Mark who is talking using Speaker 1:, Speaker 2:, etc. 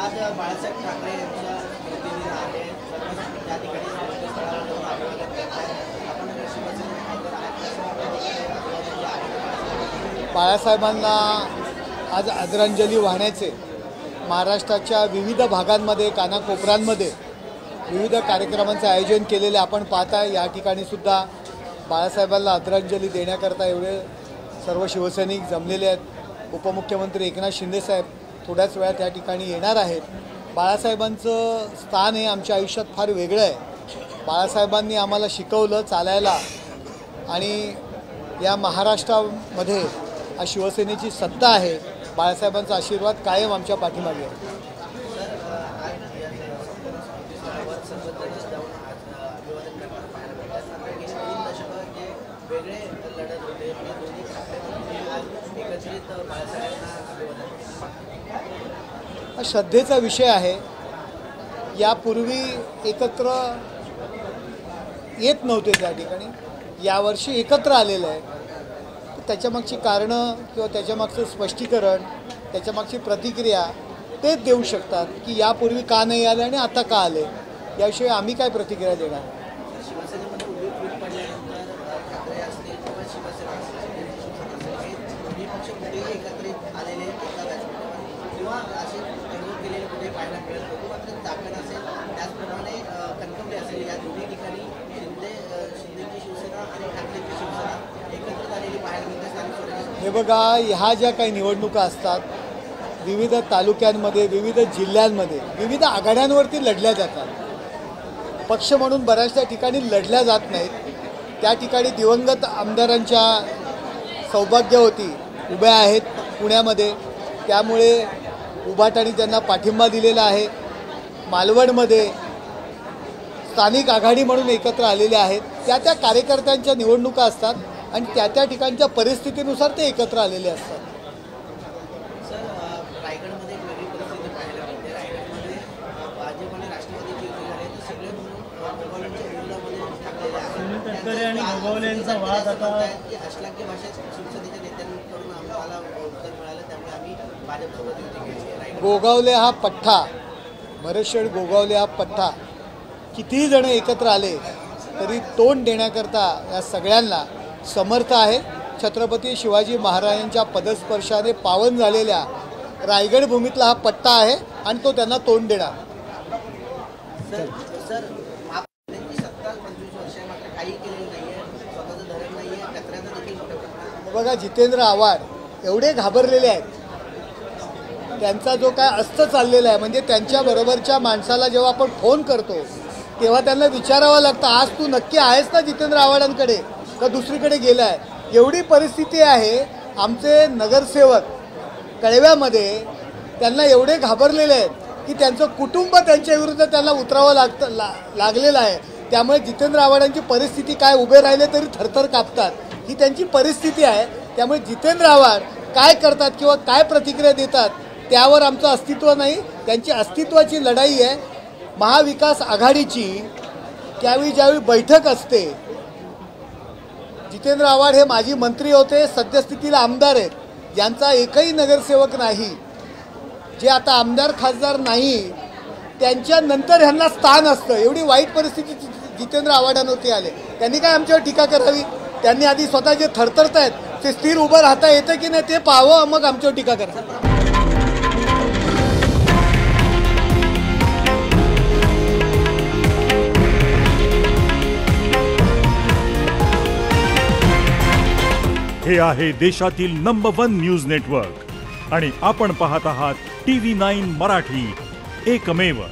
Speaker 1: आज बाळासाहेब ठाकरे यांच्या प्रतिनिधी आहे त्या ठिकाणी संस्थळावर जाऊन अभिवादन करताय. आपण शिवसेनेत
Speaker 2: बाळासाहेबांना आज आदरांजली वाहण्याचे महाराष्ट्राच्या विविध भागांमध्ये कानाकोपऱ्यांमध्ये विविध कार्यक्रमांचे आयोजन केलेले आपण पाहताय. या ठिकाणी सुद्धा बाळासाहेबांना आदरांजली देण्याकरता एवढे सर्व शिवसैनिक जमलेले आहेत. उपमुख्यमंत्री एकनाथ शिंदेसाहेब थोड्याच वेळात या ठिकाणी येणार आहेत. बाळासाहेबांचं स्थान हे आमच्या आयुष्यात फार वेगळं आहे. बाळासाहेबांनी आम्हाला शिकवलं चालायला आणि या महाराष्ट्रामध्ये आज शिवसेनेची सत्ता आहे. बाळासाहेबांचा आशीर्वाद कायम आमच्या पाठीमागे आहे. हा श्रद्धेचा विषय आहे. यापूर्वी एकत्र येत नव्हते त्या ठिकाणी, यावर्षी एकत्र आलेलं आहे. त्याच्यामागची कारणं किंवा त्याच्यामागचं स्पष्टीकरण, त्याच्यामागची प्रतिक्रिया तेच देऊ शकतात की यापूर्वी का नाही आले आणि आता का आले. याविषयी आम्ही काय प्रतिक्रिया देणार. हे बघा, ह्या ज्या काही निवडणुका असतात विविध तालुक्यांमध्ये, विविध जिल्ह्यांमध्ये, विविध आघाड्यांवरती लढल्या जातात. पक्ष म्हणून बऱ्याचशा ठिकाणी लढल्या जात नाहीत. त्या ठिकाणी दिवंगत आमदारांच्या सौभाग्यवती उभ्या आहेत पुण्यामध्ये, त्यामुळे उभाटाने त्यांना पाठिंबा दिलेला आहे. मालवणमध्ये स्थानिक आघाडी म्हणून एकत्र आलेले आहेत. त्या त्या कार्यकर्त्यांच्या निवडणुका असतात आणि त्या त्या ठिकाणच्या परिस्थितीनुसार ते एकत्र आलेले असतात.
Speaker 1: सर, रायगडमध्ये एक वेगळी परिस्थिती पाहायला मिळते. रायगडमध्ये भाजप आणि राष्ट्रवादीची युती झाली तर सगळे गोगावलेंच्या विरोधामध्ये टाकलेले आहेत. अश्लाघ्य भाषेत शिवसेनेच्या नेत्यांकडून आम्हाला उत्तर मिळालं, त्यामुळे आम्ही भाजपसोबत युती केली.
Speaker 2: गोगावले हा पठ्ठा, भरतशेठ गोगावले हा पठ्ठा कितीही जण एकत्र आले तरी तोंड देण्याकरता या सगळ्यांना समर्थ आहे. छत्रपती शिवाजी महाराजांच्या पदस्पर्शाने पावन झालेल्या रायगड भूमीतला हा पट्टा आहे आणि तो त्यांना तोंड देणार.
Speaker 1: सर, सत्ता 25 वर्ष मात्र काही केलेलं नाहीये. स्वतःचं धरण नाहीये, कचऱ्याचं देखील मोठ्या प्रमाणात.
Speaker 2: बघा, जितेंद्र आव्हाड एवढे घाबरलेले आहेत. त्यांचा जो काय अस्त चाललेला आहे, म्हणजे त्यांच्याबरोबरच्या माणसाला जेव्हा आपण फोन करतो तेव्हा त्यांना विचारावं लागतं, आज तू नक्की आहेस ना जितेंद्र आव्हाडांकडे का दुसरीकडे गेला आहे. एवढी परिस्थिती आहे. आमचे नगरसेवक कळव्यामध्ये त्यांना एवढे घाबरलेले आहेत की त्यांचं कुटुंब त्यांच्याविरुद्ध त्यांना उतरावं लागलेलं आहे. त्यामुळे जितेंद्र आव्हाडांची परिस्थिती काय, उभे राहिले तरी थरथर कापतात, ही त्यांची परिस्थिती आहे. त्यामुळे जितेंद्र आव्हाड काय करतात किंवा काय प्रतिक्रिया देतात त्यावर आमचं अस्तित्व नाही. त्यांची अस्तित्वाची लढाई आहे. महाविकास आघाडीची त्यावेळी ज्यावेळी बैठक असते, जितेंद्र आव्हाड हे माजी मंत्री होते, सद्यस्थितीला आमदार आहेत, ज्यांचा एकही नगरसेवक नाही, जे आता आमदार खासदार नाही, त्यांच्यानंतर ह्यांना स्थान असतं. एवढी वाईट परिस्थिती जितेंद्र आव्हाडांवरती आले. त्यांनी काय आमच्यावर टीका करावी. त्यांनी आधी स्वतः जे थरथरत आहेत ते स्थिर उभं राहता येतं की नाही ते पाहावं, मग आमच्यावर टीका करा.
Speaker 3: हे आहे देशातील नंबर 1 न्यूज नेटवर्क आणि आपण पाहत आहात TV9 मराठी, एकमेव.